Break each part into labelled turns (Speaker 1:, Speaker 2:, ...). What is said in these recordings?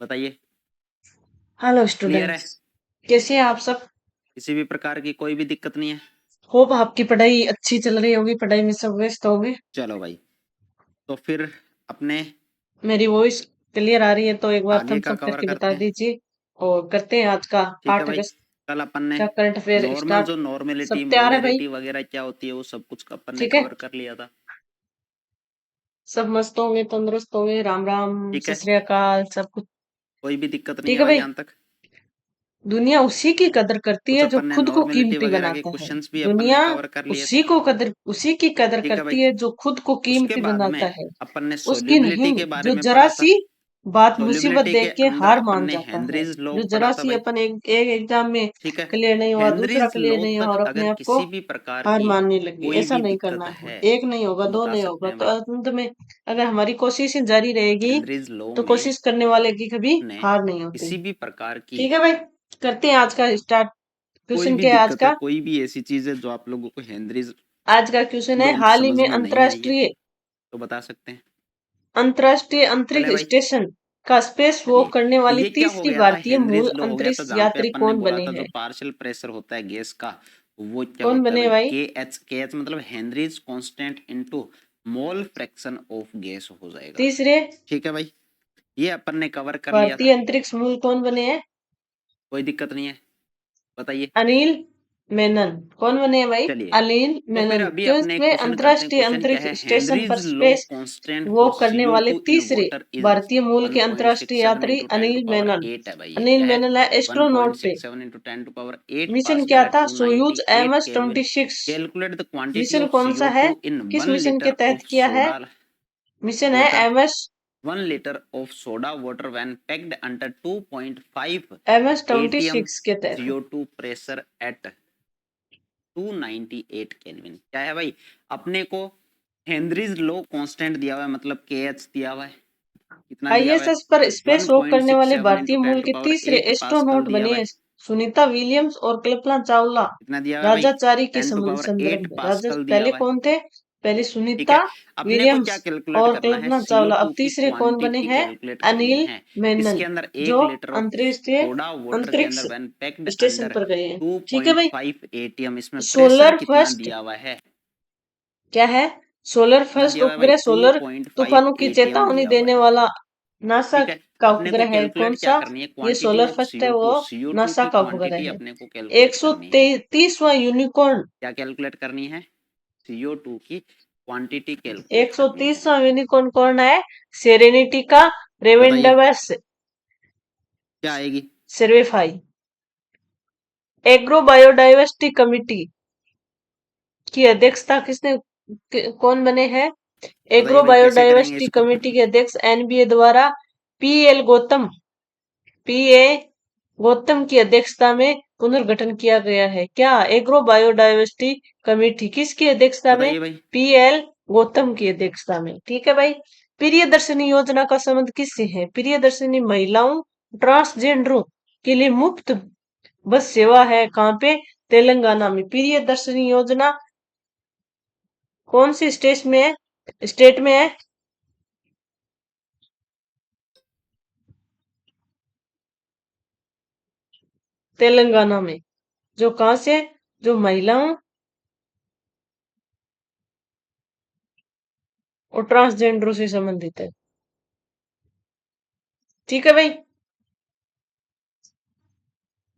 Speaker 1: बताइए।
Speaker 2: Hello
Speaker 1: clear है?
Speaker 2: Students, कैसे हैं आप सब?
Speaker 1: किसी भी प्रकार की कोई भी दिक्कत नहीं है?
Speaker 2: होप आपकी पढ़ाई अच्छी चल रही होगी, पढ़ाई में सब व्यस्त होंगे।
Speaker 1: चलो भाई, तो फिर अपने
Speaker 2: मेरी वॉइस क्लियर आ रही है तो एक बार
Speaker 1: आगे
Speaker 2: थम्स
Speaker 1: का
Speaker 2: अप
Speaker 1: कवर
Speaker 2: करके बता
Speaker 1: करते हैं।
Speaker 2: दीजिए। और करते हैं आज का
Speaker 1: ठीक है
Speaker 2: 8
Speaker 1: भाई।
Speaker 2: अगस्त
Speaker 1: कल अपन ने
Speaker 2: का करंट अफेयर
Speaker 1: नॉर्मल
Speaker 2: स्टार्ट।
Speaker 1: जो नॉर्मेलिटी
Speaker 2: सब तैयार है भाई?
Speaker 1: मोलिरिटी वगैरह क्या होती है वो सब कुछ अपन ने
Speaker 2: ठीक है,
Speaker 1: कवर कर लिया था।
Speaker 2: सब मस्त होंगे, तंदुरुस्त होंगे। राम राम,
Speaker 1: ठीक
Speaker 2: सत
Speaker 1: है,
Speaker 2: श्री अकाल, सब कुछ
Speaker 1: कोई भी दिक्कत नहीं
Speaker 2: ठीक
Speaker 1: है
Speaker 2: है
Speaker 1: भाई
Speaker 2: भाई।
Speaker 1: यहाँ तक।
Speaker 2: दुनिया उसी की कदर करती
Speaker 1: कुछ
Speaker 2: है जो
Speaker 1: अपन ने
Speaker 2: खुद को
Speaker 1: नॉर्मेलिटी
Speaker 2: कीमती
Speaker 1: वगैरह के
Speaker 2: बनाता है।
Speaker 1: क्वेश्चंस भी अपन ने
Speaker 2: दुनिया
Speaker 1: कवर कर लिए थे।
Speaker 2: उसी की कदर
Speaker 1: ठीक है भाई।
Speaker 2: करती है जो खुद को
Speaker 1: उसके
Speaker 2: कीमती
Speaker 1: बाद में
Speaker 2: बनाता है,
Speaker 1: अपन ने
Speaker 2: उसकी
Speaker 1: सोल्यूबिलिटी
Speaker 2: नहीं।
Speaker 1: के बारे
Speaker 2: जो
Speaker 1: में
Speaker 2: जरा
Speaker 1: पढ़ा था।
Speaker 2: सी बात मुसीबत
Speaker 1: सोल्यूबिलिटी के
Speaker 2: देख के
Speaker 1: अंदर
Speaker 2: हार
Speaker 1: अपन
Speaker 2: मान
Speaker 1: ने
Speaker 2: जाता है।
Speaker 1: हेनरीज लॉ
Speaker 2: जो जरा
Speaker 1: पढ़ा था
Speaker 2: सी
Speaker 1: भाई।
Speaker 2: अपन एक एग्जाम में
Speaker 1: ठीक है।
Speaker 2: क्लियर नहीं हुआ, दूसरा
Speaker 1: हेनरीज
Speaker 2: क्लियर
Speaker 1: लॉ
Speaker 2: नहीं हुआ
Speaker 1: तक
Speaker 2: और अपने
Speaker 1: अगर
Speaker 2: आप को
Speaker 1: किसी भी प्रकार
Speaker 2: हार
Speaker 1: की
Speaker 2: मानने लगी।
Speaker 1: कोई
Speaker 2: ऐसा
Speaker 1: भी
Speaker 2: नहीं
Speaker 1: दिक्कत
Speaker 2: करना है।
Speaker 1: है
Speaker 2: एक नहीं होगा,
Speaker 1: तो
Speaker 2: दो
Speaker 1: बता
Speaker 2: नहीं
Speaker 1: सकते
Speaker 2: होगा,
Speaker 1: हैं
Speaker 2: तो
Speaker 1: भाई।
Speaker 2: अंत में अगर हमारी कोशिशें जारी रहेगी
Speaker 1: हेनरीज लॉ
Speaker 2: तो
Speaker 1: में
Speaker 2: कोशिश करने वाले की कभी
Speaker 1: अपने
Speaker 2: हार नहीं होती।
Speaker 1: किसी भी प्रकार की
Speaker 2: ठीक है भाई, करते हैं आज का स्टार्ट।
Speaker 1: कोई
Speaker 2: क्वेश्चन
Speaker 1: भी
Speaker 2: क्या है आज
Speaker 1: दिक्कत है,
Speaker 2: का?
Speaker 1: कोई भी ऐसी चीज है जो आप लोगों को हेनरीज
Speaker 2: आज का क्वेश्चन है,
Speaker 1: लॉ
Speaker 2: हाल ही
Speaker 1: समझ
Speaker 2: में
Speaker 1: में नहीं आई है
Speaker 2: अंतरराष्ट्रीय
Speaker 1: तो बता सकते हैं।
Speaker 2: अंतरराष्ट्रीय
Speaker 1: चले
Speaker 2: अंतरिक्ष
Speaker 1: भाई,
Speaker 2: स्टेशन का स्पेस वॉक
Speaker 1: चलिए।
Speaker 2: करने
Speaker 1: तो
Speaker 2: वाली
Speaker 1: ये क्या हो
Speaker 2: तीसरी
Speaker 1: गया था,
Speaker 2: भारतीय मूल
Speaker 1: हेनरीज लॉ हो गया था
Speaker 2: अंतरिक्ष
Speaker 1: जहाँ पे
Speaker 2: यात्री
Speaker 1: अपन ने
Speaker 2: कौन
Speaker 1: बोला
Speaker 2: बने
Speaker 1: था जो
Speaker 2: हैं?
Speaker 1: पार्शियल प्रेशर होता है गैस का वो क्या
Speaker 2: कौन
Speaker 1: होता है
Speaker 2: बने
Speaker 1: भाई,
Speaker 2: भाई?
Speaker 1: के एच मतलब Henrys constant into mole fraction of gas हो जाएगा।
Speaker 2: तीसरे
Speaker 1: ठीक है भाई, ये अपन ने कवर कर लिया था।
Speaker 2: भारतीय अंतरिक्ष मूल कौन बने हैं?
Speaker 1: कोई दिक्कत नहीं है, बताइए।
Speaker 2: अनिल मेनन। कौन बने हैं भाई?
Speaker 1: चलिए,
Speaker 2: अनिल
Speaker 1: तो फिर
Speaker 2: मेनन।
Speaker 1: अभी अपने
Speaker 2: क्योंकि
Speaker 1: क्वेश्चन करते हैं।
Speaker 2: अंतरराष्ट्रीय
Speaker 1: क्वेश्चन क्या
Speaker 2: अंतरिक्ष
Speaker 1: है,
Speaker 2: स्टेशन पर
Speaker 1: Henry's law
Speaker 2: space
Speaker 1: constant for
Speaker 2: walk करने वाले
Speaker 1: CO2 इन
Speaker 2: तीसरे
Speaker 1: वाटर इज
Speaker 2: भारतीय मूल के अंतरराष्ट्रीय
Speaker 1: 1.67
Speaker 2: यात्री
Speaker 1: into ten to
Speaker 2: Anil
Speaker 1: power
Speaker 2: Menon.
Speaker 1: 8 है भाई। ये
Speaker 2: अनिल
Speaker 1: क्या है,
Speaker 2: मेनन है एस्ट्रोनॉट थे।
Speaker 1: 1.67 into ten to power 8
Speaker 2: mission क्या
Speaker 1: पास्कल है,
Speaker 2: था? Soyuz
Speaker 1: 298
Speaker 2: MS
Speaker 1: kelvin.
Speaker 2: 26।
Speaker 1: Calculate the quantity
Speaker 2: mission
Speaker 1: of
Speaker 2: कौन सा है?
Speaker 1: CO2 इन
Speaker 2: किस
Speaker 1: 1
Speaker 2: मिशन के
Speaker 1: लीटर
Speaker 2: तहत
Speaker 1: ऑफ
Speaker 2: किया है?
Speaker 1: सोडा
Speaker 2: मिशन है
Speaker 1: water,
Speaker 2: MS
Speaker 1: 1 litre of soda water when packed under 2.5
Speaker 2: MS
Speaker 1: atm
Speaker 2: 26 के तहत।
Speaker 1: CO2 pressure at 298 kelvin. क्या है भाई, अपने को हेनरीज लॉ कांस्टेंट दिया हुआ है, मतलब के एच दिया हुआ है। कितना दिया हुआ है,
Speaker 2: ISS पर स्पेस वॉक करने वाले
Speaker 1: 1.67 इंटू
Speaker 2: भारतीय
Speaker 1: टेन
Speaker 2: मूल
Speaker 1: टू
Speaker 2: के
Speaker 1: पावर
Speaker 2: तीसरे
Speaker 1: 8 पास्कल
Speaker 2: एस्ट्रोनॉट
Speaker 1: दिया
Speaker 2: बने
Speaker 1: हुआ है।
Speaker 2: हैं सुनीता विलियम्स और कल्पना चावला।
Speaker 1: कितना दिया हुआ है भाई,
Speaker 2: राजाचारी के
Speaker 1: 10 टू पावर
Speaker 2: संदर्भ
Speaker 1: 8
Speaker 2: में राजा
Speaker 1: पास्कल दिया
Speaker 2: पहले
Speaker 1: हुआ है।
Speaker 2: कौन थे? पहले
Speaker 1: ठीक
Speaker 2: सुनीता
Speaker 1: है, अपने को क्या
Speaker 2: विलियम्स
Speaker 1: कैलकुलेट
Speaker 2: और
Speaker 1: करना है,
Speaker 2: कल्पना चावला। अब
Speaker 1: CO2 की
Speaker 2: तीसरे कौन बने
Speaker 1: क्वांटिटी
Speaker 2: हैं?
Speaker 1: कैलकुलेट करनी
Speaker 2: अनिल
Speaker 1: है।
Speaker 2: मेनन,
Speaker 1: इसके अंदर
Speaker 2: जो
Speaker 1: 1 लीटर ऑफ
Speaker 2: अंतरिक्ष
Speaker 1: सोडा वाटर के
Speaker 2: अंतरिक्ष
Speaker 1: अंदर व्हेन पैक्ड
Speaker 2: स्टेशन
Speaker 1: अंडर
Speaker 2: पर गए हैं। ठीक है भाई।
Speaker 1: 2.5 atm, इसमें प्रेशर
Speaker 2: सोलर
Speaker 1: कितना
Speaker 2: फर्स्ट
Speaker 1: दिया हुआ है,
Speaker 2: क्या है? सोलर
Speaker 1: कितना
Speaker 2: फर्स्ट
Speaker 1: दिया हुआ है भाई,
Speaker 2: उपग्रह सोलर
Speaker 1: 2.5
Speaker 2: तूफानों की
Speaker 1: atm
Speaker 2: चेतावनी
Speaker 1: दिया हुआ
Speaker 2: देने
Speaker 1: है।
Speaker 2: वाला नासा
Speaker 1: ठीक है,
Speaker 2: का
Speaker 1: अपने को
Speaker 2: उपग्रह है। कौन
Speaker 1: कैलकुलेट क्या
Speaker 2: सा?
Speaker 1: करनी है,
Speaker 2: ये
Speaker 1: क्वांटिटी
Speaker 2: सोलर
Speaker 1: ऑफ
Speaker 2: फर्स्ट है, वो
Speaker 1: CO2, CO2
Speaker 2: नासा
Speaker 1: की
Speaker 2: का उपग्रह
Speaker 1: क्वांटिटी
Speaker 2: है।
Speaker 1: अपने को कैलकुलेट करनी है।
Speaker 2: 133वां यूनिकॉर्न।
Speaker 1: क्या कैलकुलेट करनी है, CO2 की क्वांटिटी कैलकुलेट करनी है।
Speaker 2: 130वां यूनिकॉर्न कौन है? सेरेनिटी का
Speaker 1: बताइए
Speaker 2: रेवेंडरस
Speaker 1: क्या आएगी।
Speaker 2: सर्वेफाई। एग्रो बायोडाइवर्सिटी कमिटी की अध्यक्षता किसने कौन बने हैं?
Speaker 1: बताइए
Speaker 2: एग्रो
Speaker 1: भाई कैसे करेंगे
Speaker 2: बायोडाइवर्सिटी
Speaker 1: इसको।
Speaker 2: कमेटी के अध्यक्ष NBA द्वारा पीए गौतम की अध्यक्षता में पुनर्गठन किया गया है। क्या? एग्रो बायोडाइवर्सिटी कमेटी किसकी अध्यक्षता में?
Speaker 1: बताइए भाई।
Speaker 2: PL गौतम की अध्यक्षता में। ठीक है भाई। प्रियदर्शनी योजना का संबंध किससे है? प्रियदर्शनी महिलाओं ट्रांसजेंडरों के लिए मुफ्त बस सेवा है। कहाँ पे? तेलंगाना में। प्रियदर्शनी योजना कौन सी स्टेट में है? तेलंगाना में। जो कहाँ से? जो महिलाओं और ट्रांसजेंडरों से संबंधित है। ठीक है भाई।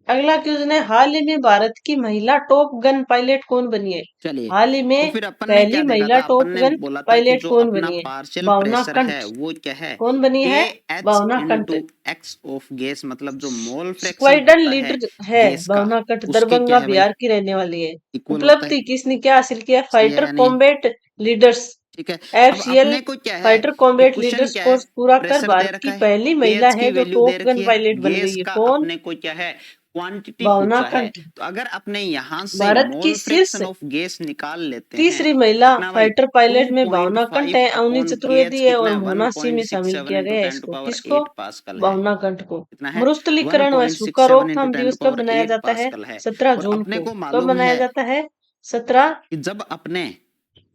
Speaker 2: अगला क्वेश्चन है, हाल ही में भारत की महिला टॉप गन पायलट कौन बनी है?
Speaker 1: चलिए,
Speaker 2: हाल ही
Speaker 1: तो
Speaker 2: में
Speaker 1: फिर अपन ने
Speaker 2: पहली
Speaker 1: क्या देखा
Speaker 2: महिला
Speaker 1: था, अपन
Speaker 2: टॉप
Speaker 1: ने
Speaker 2: गन
Speaker 1: बोला था कि
Speaker 2: पायलट
Speaker 1: जो
Speaker 2: कौन
Speaker 1: अपना
Speaker 2: बनी है?
Speaker 1: पार्शियल
Speaker 2: भावना
Speaker 1: प्रेशर
Speaker 2: कंठ।
Speaker 1: है वो क्या है,
Speaker 2: कौन बनी
Speaker 1: के
Speaker 2: है?
Speaker 1: एच
Speaker 2: भावना कंठ।
Speaker 1: इंटू एक्स ऑफ गैस, मतलब जो मोल फ्रैक्शन
Speaker 2: स्क्वाड्रन
Speaker 1: होता है
Speaker 2: लीडर है
Speaker 1: गैस का,
Speaker 2: भावना कंठ।
Speaker 1: उसके क्या
Speaker 2: दरभंगा
Speaker 1: है भाई,
Speaker 2: बिहार की रहने वाली है।
Speaker 1: इक्वल होता है।
Speaker 2: उपलब्धि किसने क्या हासिल किया?
Speaker 1: सही है
Speaker 2: फाइटर
Speaker 1: या नहीं है?
Speaker 2: कॉम्बैट लीडर्स
Speaker 1: ठीक है, अब
Speaker 2: FCL
Speaker 1: अपने को क्या है
Speaker 2: फाइटर
Speaker 1: कि
Speaker 2: कॉम्बैट
Speaker 1: क्वेश्चन
Speaker 2: लीडर्स
Speaker 1: क्या है,
Speaker 2: कोर्स पूरा कर
Speaker 1: प्रेशर दे
Speaker 2: भारत
Speaker 1: रखा
Speaker 2: की
Speaker 1: है,
Speaker 2: पहली महिला
Speaker 1: केएच की
Speaker 2: है जो
Speaker 1: वैल्यू दे
Speaker 2: टॉप
Speaker 1: रखी
Speaker 2: गन
Speaker 1: है,
Speaker 2: पायलट बन
Speaker 1: गैस
Speaker 2: गई है।
Speaker 1: का
Speaker 2: कौन?
Speaker 1: अपने को क्या है, क्वांटिटी
Speaker 2: भावना
Speaker 1: पूछा है।
Speaker 2: कंठ।
Speaker 1: तो अगर अपने यहाँ से
Speaker 2: भारत की
Speaker 1: मोल
Speaker 2: शीर्ष
Speaker 1: फ्रैक्शन ऑफ गैस निकाल लेते हैं,
Speaker 2: तीसरी महिला
Speaker 1: कितना भाई,
Speaker 2: फाइटर पायलट में भावना कंठ
Speaker 1: 2.5
Speaker 2: है। अवनी
Speaker 1: अपॉन के एच
Speaker 2: चतुर्वेदी है
Speaker 1: कितना
Speaker 2: और
Speaker 1: है,
Speaker 2: मोना सिंह में शामिल
Speaker 1: 1.67
Speaker 2: किया
Speaker 1: इंटू
Speaker 2: गया है।
Speaker 1: टेन टू
Speaker 2: इसको
Speaker 1: पावर
Speaker 2: किसको?
Speaker 1: 8 पास्कल है।
Speaker 2: भावना कंठ को।
Speaker 1: कितना है,
Speaker 2: मरुस्थलीकरण व सूखा
Speaker 1: 1.67 इंटू
Speaker 2: रोकथाम
Speaker 1: टेन
Speaker 2: दिवस
Speaker 1: टू
Speaker 2: कब
Speaker 1: पावर
Speaker 2: मनाया
Speaker 1: 8
Speaker 2: जाता है?
Speaker 1: पास्कल है।
Speaker 2: 17
Speaker 1: और
Speaker 2: जून
Speaker 1: अपने
Speaker 2: को।
Speaker 1: को
Speaker 2: कब
Speaker 1: मालूम
Speaker 2: मनाया
Speaker 1: है
Speaker 2: जाता है? 17
Speaker 1: कि जब अपने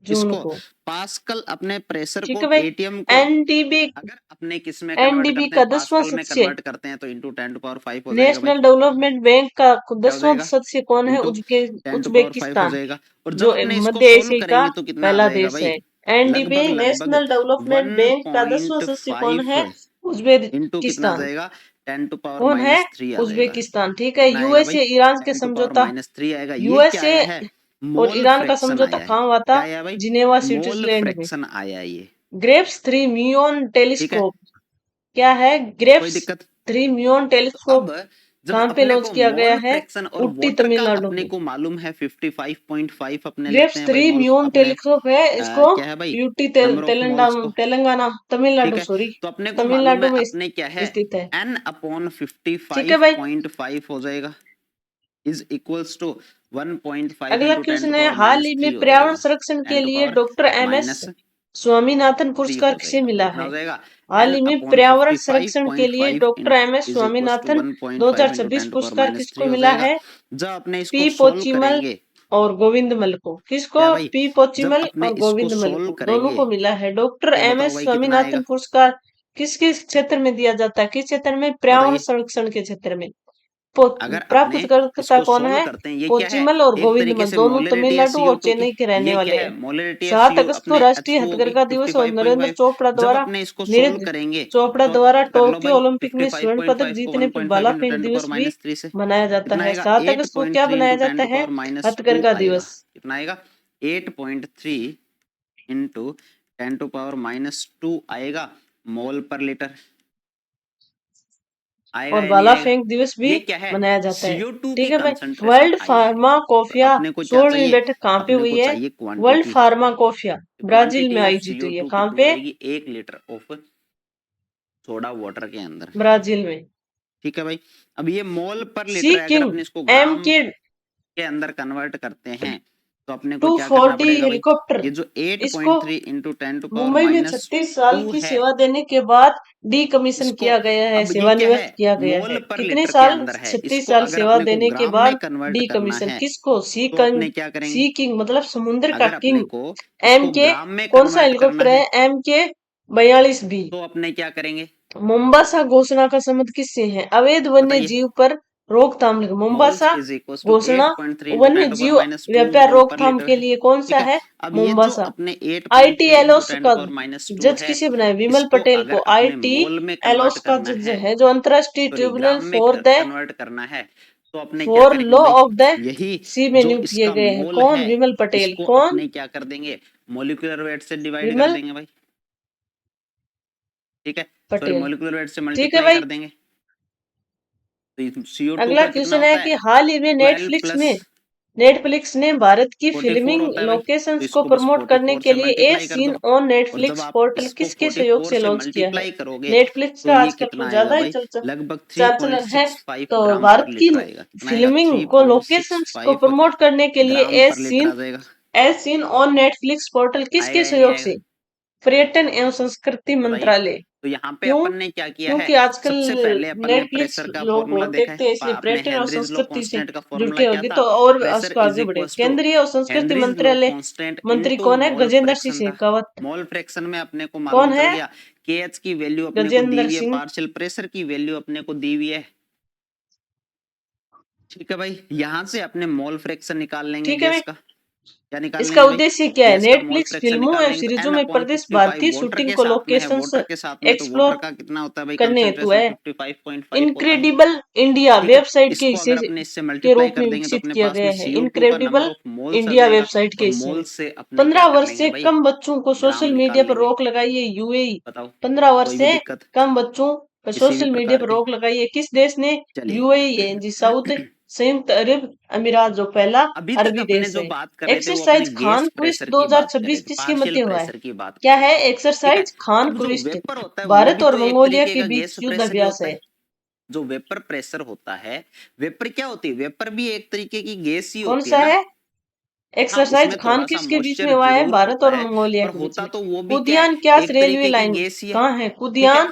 Speaker 2: जून
Speaker 1: इसको
Speaker 2: को।
Speaker 1: पास्कल अपने प्रेशर
Speaker 2: ठीक
Speaker 1: को
Speaker 2: है भाई।
Speaker 1: एटीएम को
Speaker 2: एनडीबी,
Speaker 1: अगर अपने किस में कन्वर्ट
Speaker 2: एनडीबी
Speaker 1: करते
Speaker 2: का
Speaker 1: हैं,
Speaker 2: 10वां
Speaker 1: पास्कल में
Speaker 2: सदस्य
Speaker 1: कन्वर्ट करते हैं तो इंटू 10⁵ हो जाएगा भाई।
Speaker 2: नेशनल डेवलपमेंट बैंक का
Speaker 1: क्या हो
Speaker 2: 10वां
Speaker 1: जाएगा?
Speaker 2: सदस्य कौन है?
Speaker 1: इंटू 10⁵ हो
Speaker 2: उज्बेकिस्तान,
Speaker 1: जाएगा। और जब
Speaker 2: जो
Speaker 1: अपने इसको
Speaker 2: मध्य
Speaker 1: सोल्व
Speaker 2: एशिया का
Speaker 1: करेंगे तो कितना आ
Speaker 2: पहला
Speaker 1: जाएगा
Speaker 2: देश
Speaker 1: भाई?
Speaker 2: है। एनडीबी
Speaker 1: लगभग लगभग
Speaker 2: नेशनल डेवलपमेंट बैंक का 10वां सदस्य कौन है?
Speaker 1: 1.5 इंटू कितना आ
Speaker 2: उज्बेकिस्तान।
Speaker 1: जाएगा? 10⁻³
Speaker 2: कौन है?
Speaker 1: 3 आ जाएगा।
Speaker 2: उज्बेकिस्तान। ठीक है।
Speaker 1: कितना आएगा भाई?
Speaker 2: यूएसए ईरान के समझौता,
Speaker 1: 10⁻³ आएगा। ये क्या
Speaker 2: यूएसए
Speaker 1: आया है?
Speaker 2: और
Speaker 1: मोल
Speaker 2: ईरान का
Speaker 1: फ्रैक्शन
Speaker 2: समझौता
Speaker 1: आया है।
Speaker 2: कहाँ हुआ था?
Speaker 1: क्या आया भाई?
Speaker 2: जिनेवा,
Speaker 1: मोल
Speaker 2: स्विट्जरलैंड में।
Speaker 1: फ्रैक्शन आया ये।
Speaker 2: ग्रेप्स 3 म्यून
Speaker 1: ठीक है,
Speaker 2: टेलीस्कोप क्या है?
Speaker 1: कोई
Speaker 2: ग्रेप्स
Speaker 1: दिक्कत?
Speaker 2: 3 म्यून
Speaker 1: तो
Speaker 2: टेलीस्कोप
Speaker 1: अब जब
Speaker 2: कहाँ पे
Speaker 1: अपने
Speaker 2: लॉन्च
Speaker 1: को
Speaker 2: किया गया
Speaker 1: मोल
Speaker 2: है?
Speaker 1: फ्रैक्शन और
Speaker 2: उट्टी,
Speaker 1: वाटर का
Speaker 2: तमिलनाडु
Speaker 1: अपने
Speaker 2: में।
Speaker 1: को मालूम है 55.5 अपने लेते
Speaker 2: ग्रेप्स
Speaker 1: हैं भाई
Speaker 2: 3
Speaker 1: मोल
Speaker 2: म्यून
Speaker 1: अपने
Speaker 2: टेलीस्कोप है। इसको
Speaker 1: क्या है भाई?
Speaker 2: UT
Speaker 1: number of moles
Speaker 2: Telangana,
Speaker 1: को।
Speaker 2: तेलंगाना,
Speaker 1: ठीक
Speaker 2: तमिलनाडु,
Speaker 1: है,
Speaker 2: सॉरी,
Speaker 1: तो अपने को मालूम है
Speaker 2: तमिलनाडु में
Speaker 1: अपने क्या है?
Speaker 2: स्थित है।
Speaker 1: n अपॉन
Speaker 2: ठीक है भाई।
Speaker 1: 55.5 हो जाएगा इज इक्वल्स टू 1.5
Speaker 2: अगला
Speaker 1: इंटू
Speaker 2: क्वेश्चन है, हाल ही में
Speaker 1: 10⁻³ हो
Speaker 2: पर्यावरण
Speaker 1: जाएगा।
Speaker 2: संरक्षण के लिए
Speaker 1: 10⁻³
Speaker 2: डॉक्टर एमएस स्वामीनाथन पुरस्कार
Speaker 1: हो
Speaker 2: किसे
Speaker 1: जाएगा।
Speaker 2: मिला
Speaker 1: कितना
Speaker 2: है?
Speaker 1: हो जाएगा?
Speaker 2: हाल
Speaker 1: n
Speaker 2: ही में
Speaker 1: अपॉन
Speaker 2: पर्यावरण संरक्षण के लिए
Speaker 1: 55.5
Speaker 2: doctor MS
Speaker 1: is equals to
Speaker 2: Swaminathan
Speaker 1: 1.5 into
Speaker 2: 2026 पुरस्कार
Speaker 1: 10⁻³
Speaker 2: किसको
Speaker 1: हो
Speaker 2: मिला
Speaker 1: जाएगा।
Speaker 2: है?
Speaker 1: जब अपने इसको
Speaker 2: पी
Speaker 1: सोल्व
Speaker 2: पोचिमल
Speaker 1: करेंगे,
Speaker 2: और गोविंदमल को। किसको?
Speaker 1: क्या है भाई?
Speaker 2: पी
Speaker 1: जब
Speaker 2: पोचिमल
Speaker 1: अपने
Speaker 2: और
Speaker 1: इसको
Speaker 2: गोविंदमल
Speaker 1: सोल्व
Speaker 2: को, दोनों
Speaker 1: करेंगे
Speaker 2: को मिला है। डॉक्टर
Speaker 1: तो
Speaker 2: एम
Speaker 1: बताओ
Speaker 2: एस
Speaker 1: भाई कितना
Speaker 2: स्वामीनाथन
Speaker 1: आएगा?
Speaker 2: पुरस्कार किस किस क्षेत्र में दिया जाता है? किस क्षेत्र में? पर्यावरण
Speaker 1: बताइए।
Speaker 2: संरक्षण के क्षेत्र में।
Speaker 1: अगर
Speaker 2: प्राप्त
Speaker 1: अपने
Speaker 2: करता
Speaker 1: इसको
Speaker 2: कौन
Speaker 1: सोल्व
Speaker 2: है?
Speaker 1: करते हैं, ये क्या है?
Speaker 2: पोचिमल और
Speaker 1: एक तरीके
Speaker 2: गोविंदमल,
Speaker 1: से
Speaker 2: दोनों
Speaker 1: मोलरिटी है
Speaker 2: तमिलनाडु और
Speaker 1: CO2 की।
Speaker 2: चेन्नई के रहने
Speaker 1: ये क्या
Speaker 2: वाले
Speaker 1: है?
Speaker 2: हैं।
Speaker 1: मोलरिटी है
Speaker 2: 7
Speaker 1: CO
Speaker 2: अगस्त को
Speaker 1: अपने
Speaker 2: राष्ट्रीय
Speaker 1: H2O की
Speaker 2: हथकरघा दिवस और नरेंद्र
Speaker 1: 55.5।
Speaker 2: चोपड़ा
Speaker 1: जब
Speaker 2: द्वारा
Speaker 1: अपने इसको सोल्व
Speaker 2: नीरज
Speaker 1: करेंगे
Speaker 2: चोपड़ा
Speaker 1: तो
Speaker 2: द्वारा
Speaker 1: कर लो
Speaker 2: टोक्यो
Speaker 1: भाई,
Speaker 2: ओलंपिक में स्वर्ण पदक
Speaker 1: 55.5 को
Speaker 2: जीतने पर
Speaker 1: 1.5
Speaker 2: भाला
Speaker 1: इंटू
Speaker 2: फेंक दिवस भी
Speaker 1: 10⁻³ से
Speaker 2: मनाया जाता
Speaker 1: कितना
Speaker 2: है।
Speaker 1: आएगा?
Speaker 2: 7 अगस्त को क्या
Speaker 1: 8.3
Speaker 2: मनाया
Speaker 1: इंटू
Speaker 2: जाता है?
Speaker 1: 10⁻²
Speaker 2: हथकरघा
Speaker 1: आएगा।
Speaker 2: दिवस।
Speaker 1: कितना आएगा? 8.3 इंटू 10⁻² आएगा मोल पर लीटर। आएगा
Speaker 2: और
Speaker 1: या नहीं
Speaker 2: भाला
Speaker 1: आएगा?
Speaker 2: फेंक दिवस भी
Speaker 1: ये क्या है?
Speaker 2: मनाया जाता है।
Speaker 1: CO2 की
Speaker 2: ठीक है भाई।
Speaker 1: कंसंट्रेशन
Speaker 2: वर्ल्ड
Speaker 1: आई है। और
Speaker 2: फार्माकोफिया
Speaker 1: अपने को क्या
Speaker 2: 16वीं
Speaker 1: चाहिए?
Speaker 2: बैठक कहाँ पे
Speaker 1: अपने
Speaker 2: हुई
Speaker 1: को
Speaker 2: है?
Speaker 1: चाहिए
Speaker 2: वर्ल्ड
Speaker 1: क्वांटिटी।
Speaker 2: फार्माकोफिया ब्राजील में
Speaker 1: क्वांटिटी ऑफ
Speaker 2: आयोजित हुई है।
Speaker 1: CO2
Speaker 2: कहाँ
Speaker 1: कितनी
Speaker 2: पे?
Speaker 1: आएगी? 1 लीटर ऑफ सोडा वाटर के अंदर।
Speaker 2: ब्राजील में।
Speaker 1: ठीक है भाई। अब ये मोल पर
Speaker 2: सी
Speaker 1: लीटर है, अगर
Speaker 2: किंग
Speaker 1: अपने इसको
Speaker 2: एम
Speaker 1: ग्राम
Speaker 2: के
Speaker 1: के अंदर कन्वर्ट करते हैं तो अपने को क्या करना
Speaker 2: 240
Speaker 1: पड़ेगा भाई?
Speaker 2: हेलीकॉप्टर,
Speaker 1: ये जो
Speaker 2: इसको
Speaker 1: 8.3 इंटू
Speaker 2: मुंबई में 36 साल
Speaker 1: 10⁻²
Speaker 2: की
Speaker 1: है,
Speaker 2: सेवा देने के बाद डीकमीशन
Speaker 1: इसको
Speaker 2: किया गया है,
Speaker 1: अब ये क्या है?
Speaker 2: सेवानिवृत्त किया गया
Speaker 1: मोल
Speaker 2: है।
Speaker 1: पर
Speaker 2: कितने
Speaker 1: लीटर के
Speaker 2: साल?
Speaker 1: अंदर है।
Speaker 2: 36
Speaker 1: इसको
Speaker 2: साल
Speaker 1: अगर
Speaker 2: सेवा
Speaker 1: अपने को
Speaker 2: देने के
Speaker 1: ग्राम में
Speaker 2: बाद
Speaker 1: कन्वर्ट करना
Speaker 2: डीकमीशन।
Speaker 1: है
Speaker 2: किसको?
Speaker 1: तो अपने क्या करेंगे?
Speaker 2: सी किंग मतलब समुद्र का
Speaker 1: अगर अपने
Speaker 2: किंग
Speaker 1: को
Speaker 2: एम
Speaker 1: इसको
Speaker 2: के।
Speaker 1: ग्राम में
Speaker 2: कौन सा
Speaker 1: कन्वर्ट करना
Speaker 2: हेलीकॉप्टर है?
Speaker 1: है
Speaker 2: एम के 42 बी।
Speaker 1: तो अपने क्या करेंगे?
Speaker 2: मोम्बासा घोषणा का संबंध किससे है? अवैध वन्य
Speaker 1: बताइए।
Speaker 2: जीव पर रोकथाम।
Speaker 1: Moles
Speaker 2: Mombasa
Speaker 1: is equal to
Speaker 2: घोषणा
Speaker 1: 8.3 इंटू
Speaker 2: वन्य जीव
Speaker 1: 10⁻²
Speaker 2: व्यापार
Speaker 1: मोल पर
Speaker 2: रोकथाम
Speaker 1: लीटर
Speaker 2: के
Speaker 1: है।
Speaker 2: लिए कौन
Speaker 1: ठीक
Speaker 2: सा
Speaker 1: है।
Speaker 2: है?
Speaker 1: अब ये जो
Speaker 2: मोम्बासा।
Speaker 1: अपने
Speaker 2: आईटी
Speaker 1: 8.3 इंटू
Speaker 2: एलोस का
Speaker 1: 10⁻²
Speaker 2: जज
Speaker 1: है,
Speaker 2: किसे बनाया? विमल
Speaker 1: इसको
Speaker 2: पटेल
Speaker 1: अगर
Speaker 2: को।
Speaker 1: अपने
Speaker 2: आईटी
Speaker 1: मोल में कन्वर्ट
Speaker 2: एलोस का
Speaker 1: करना
Speaker 2: जज
Speaker 1: है,
Speaker 2: है, जो अंतरराष्ट्रीय
Speaker 1: सॉरी
Speaker 2: ट्रिब्यूनल
Speaker 1: ग्राम में कन्वर्ट करना है तो अपने क्या
Speaker 2: फॉर
Speaker 1: करेंगे
Speaker 2: लॉ
Speaker 1: भाई?
Speaker 2: ऑफ द
Speaker 1: यही
Speaker 2: सी में
Speaker 1: जो
Speaker 2: नियुक्त किए
Speaker 1: इसका
Speaker 2: गए हैं।
Speaker 1: मोल
Speaker 2: कौन?
Speaker 1: है
Speaker 2: विमल पटेल।
Speaker 1: इसको
Speaker 2: कौन?
Speaker 1: अपने क्या कर देंगे? मोलिकुलर वेट से डिवाइड कर
Speaker 2: विमल
Speaker 1: देंगे भाई। ठीक है, सॉरी
Speaker 2: पटेल।
Speaker 1: मोलिकुलर वेट से
Speaker 2: ठीक है
Speaker 1: मल्टीप्लाई
Speaker 2: भाई।
Speaker 1: कर देंगे तो CO2
Speaker 2: अगला
Speaker 1: का कितना
Speaker 2: क्वेश्चन है
Speaker 1: होता है?
Speaker 2: कि हाल ही में
Speaker 1: 12 प्लस
Speaker 2: नेटफ्लिक्स ने भारत की
Speaker 1: 44
Speaker 2: फिल्मिंग
Speaker 1: होता है भाई, तो
Speaker 2: लोकेशंस को
Speaker 1: इसको बस
Speaker 2: प्रमोट करने
Speaker 1: 44
Speaker 2: के
Speaker 1: से
Speaker 2: लिए ए
Speaker 1: मल्टीप्लाई कर
Speaker 2: सीन
Speaker 1: दो।
Speaker 2: ऑन
Speaker 1: और जब
Speaker 2: नेटफ्लिक्स
Speaker 1: आप
Speaker 2: पोर्टल
Speaker 1: इसको
Speaker 2: किसके सहयोग
Speaker 1: 44
Speaker 2: से
Speaker 1: से
Speaker 2: लॉन्च किया है?
Speaker 1: मल्टीप्लाई करोगे
Speaker 2: नेटफ्लिक्स
Speaker 1: तो
Speaker 2: का
Speaker 1: ये
Speaker 2: आजकल
Speaker 1: कितना
Speaker 2: कुछ
Speaker 1: आएगा
Speaker 2: ज्यादा ही
Speaker 1: भाई? लगभग
Speaker 2: चल है।
Speaker 1: 3.65
Speaker 2: तो
Speaker 1: ग्राम
Speaker 2: भारत
Speaker 1: पर
Speaker 2: की
Speaker 1: लीटर आएगा। कितना आएगा?
Speaker 2: फिल्मिंग को लोकेशंस को
Speaker 1: 3.65
Speaker 2: प्रमोट करने के लिए
Speaker 1: ग्राम पर लीटर आ जाएगा।
Speaker 2: ए सीन ऑन नेटफ्लिक्स पोर्टल किसके
Speaker 1: आएगा या नहीं
Speaker 2: सहयोग
Speaker 1: आएगा?
Speaker 2: से? पर्यटन एवं संस्कृति
Speaker 1: बताइए।
Speaker 2: मंत्रालय।
Speaker 1: तो यहाँ पे
Speaker 2: क्यों?
Speaker 1: अपन ने क्या किया है?
Speaker 2: क्योंकि आजकल
Speaker 1: सबसे पहले अपन ने
Speaker 2: नेटफ्लिक्स
Speaker 1: प्रेशर का
Speaker 2: लोग
Speaker 1: फॉर्मूला देखा है।
Speaker 2: देखते हैं, इसलिए
Speaker 1: आपने
Speaker 2: पर्यटन और
Speaker 1: हेनरीज लॉ
Speaker 2: संस्कृति से
Speaker 1: कांस्टेंट का फॉर्मूला
Speaker 2: जुड़ते
Speaker 1: क्या
Speaker 2: होगी
Speaker 1: था?
Speaker 2: तो और
Speaker 1: प्रेशर
Speaker 2: उसको
Speaker 1: इज
Speaker 2: आगे बढ़े।
Speaker 1: इक्वल्स टू
Speaker 2: केंद्रीय और संस्कृति
Speaker 1: हेनरीज लॉ
Speaker 2: मंत्रालय
Speaker 1: कांस्टेंट
Speaker 2: मंत्री
Speaker 1: इनटू
Speaker 2: कौन है?
Speaker 1: मोल
Speaker 2: गजेंद्र सिंह
Speaker 1: फ्रैक्शन था।
Speaker 2: शेखावत।
Speaker 1: मोल फ्रैक्शन में अपने को
Speaker 2: कौन
Speaker 1: मालूम चल
Speaker 2: है?
Speaker 1: गया KH की वैल्यू अपने को दी
Speaker 2: गजेंद्र
Speaker 1: हुई है,
Speaker 2: सिंह।
Speaker 1: पार्शियल प्रेशर की वैल्यू अपने को दी हुई है। ठीक है भाई, यहाँ से अपने मोल फ्रैक्शन निकाल लेंगे
Speaker 2: ठीक है
Speaker 1: गैस
Speaker 2: भाई।
Speaker 1: का। क्या निकाल
Speaker 2: इसका
Speaker 1: लेंगे भाई?
Speaker 2: उद्देश्य क्या है?
Speaker 1: गैस का मोल
Speaker 2: नेटफ्लिक्स
Speaker 1: फ्रैक्शन
Speaker 2: फिल्मों
Speaker 1: निकाल
Speaker 2: एवं
Speaker 1: लेंगे तो
Speaker 2: सीरीजों
Speaker 1: n
Speaker 2: में
Speaker 1: अपॉन
Speaker 2: प्रदेश
Speaker 1: 55
Speaker 2: भारतीय
Speaker 1: वाटर
Speaker 2: शूटिंग
Speaker 1: के
Speaker 2: को
Speaker 1: साथ में है।
Speaker 2: लोकेशंस
Speaker 1: वाटर के साथ में तो
Speaker 2: एक्सप्लोर
Speaker 1: वाटर का कितना होता है भाई?
Speaker 2: करने हेतु
Speaker 1: कंसंट्रेशन
Speaker 2: है।
Speaker 1: 55.5 होता है।
Speaker 2: इनक्रेडिबल इंडिया
Speaker 1: ठीक है,
Speaker 2: वेबसाइट के
Speaker 1: इसको
Speaker 2: हिस्से
Speaker 1: अगर अपने इससे
Speaker 2: के
Speaker 1: मल्टीप्लाई
Speaker 2: रूप
Speaker 1: कर
Speaker 2: में
Speaker 1: देंगे तो
Speaker 2: विकसित
Speaker 1: अपने
Speaker 2: किया
Speaker 1: पास
Speaker 2: गया
Speaker 1: में
Speaker 2: है।
Speaker 1: CO2 का नंबर
Speaker 2: इनक्रेडिबल
Speaker 1: ऑफ मोल्स आ
Speaker 2: इंडिया
Speaker 1: जाएगा
Speaker 2: वेबसाइट के
Speaker 1: और
Speaker 2: हिस्से
Speaker 1: मोल
Speaker 2: में
Speaker 1: से अपने
Speaker 2: 15
Speaker 1: क्या कर
Speaker 2: वर्ष
Speaker 1: लेंगे
Speaker 2: से
Speaker 1: भाई?
Speaker 2: कम बच्चों को
Speaker 1: ग्राम
Speaker 2: सोशल मीडिया
Speaker 1: निकाल
Speaker 2: पर
Speaker 1: लेंगे।
Speaker 2: रोक लगाइए। यूएई।
Speaker 1: बताओ
Speaker 2: 15 वर्ष
Speaker 1: कोई भी
Speaker 2: से
Speaker 1: दिक्कत
Speaker 2: कम बच्चों पर
Speaker 1: किसी भी
Speaker 2: सोशल मीडिया
Speaker 1: प्रकार
Speaker 2: पर
Speaker 1: की?
Speaker 2: रोक लगाई है। किस देश ने? यूएई जी साउथ
Speaker 1: चलिए।
Speaker 2: संयुक्त अरब अमीरात, जो पहला
Speaker 1: अभी तक
Speaker 2: अरबी
Speaker 1: अपने
Speaker 2: देश
Speaker 1: जो
Speaker 2: है।
Speaker 1: बात कर रहे थे वो अपने
Speaker 2: exercise
Speaker 1: gas
Speaker 2: Khan quiz
Speaker 1: pressure की बात कर रहे
Speaker 2: 2026
Speaker 1: थे,
Speaker 2: किसके
Speaker 1: पार्शियल
Speaker 2: मध्य हुआ है?
Speaker 1: प्रेशर की बात कर
Speaker 2: क्या
Speaker 1: रहे
Speaker 2: है?
Speaker 1: थे। ठीक है,
Speaker 2: एक्सरसाइज खान
Speaker 1: अब जो
Speaker 2: क्विस्ट
Speaker 1: वेपर होता है वो
Speaker 2: भारत
Speaker 1: भी
Speaker 2: और
Speaker 1: तो एक
Speaker 2: मंगोलिया
Speaker 1: तरीके
Speaker 2: के
Speaker 1: का
Speaker 2: बीच
Speaker 1: गैस
Speaker 2: युद्ध
Speaker 1: प्रेशर ही
Speaker 2: अभ्यास
Speaker 1: होता
Speaker 2: है।
Speaker 1: है। जो वेपर प्रेशर होता है, वेपर क्या होती है? वेपर भी एक तरीके की गैस ही
Speaker 2: कौन
Speaker 1: होती है
Speaker 2: सा
Speaker 1: ना।
Speaker 2: है?
Speaker 1: हाँ,
Speaker 2: एक्सरसाइज
Speaker 1: उसमें
Speaker 2: खान
Speaker 1: थोड़ा सा
Speaker 2: किसके बीच में
Speaker 1: मॉइस्चर
Speaker 2: हुआ है?
Speaker 1: जरूर
Speaker 2: भारत
Speaker 1: होता
Speaker 2: और
Speaker 1: है
Speaker 2: मंगोलिया
Speaker 1: पर
Speaker 2: के बीच
Speaker 1: होता
Speaker 2: में।
Speaker 1: तो वो भी क्या है?
Speaker 2: कुदियान क्यास
Speaker 1: एक
Speaker 2: रेलवे
Speaker 1: तरीके की
Speaker 2: लाइन
Speaker 1: गैस ही है।
Speaker 2: कहाँ है?
Speaker 1: ठीक है,
Speaker 2: कुदियान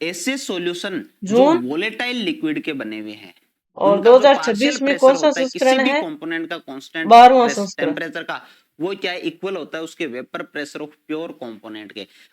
Speaker 1: ऐसे सॉल्यूशन जो
Speaker 2: जून
Speaker 1: वोलेटाइल लिक्विड के बने हुए हैं,
Speaker 2: और
Speaker 1: उनका जो
Speaker 2: 2026
Speaker 1: पार्शियल
Speaker 2: में
Speaker 1: प्रेशर
Speaker 2: कौन सा
Speaker 1: होता है किसी
Speaker 2: संस्करण
Speaker 1: भी
Speaker 2: है?
Speaker 1: कंपोनेंट का कांस्टेंट
Speaker 2: 12वां संस्करण।
Speaker 1: टेम्परेचर का, वो क्या है, इक्वल होता है उसके vapour pressure of pure component के।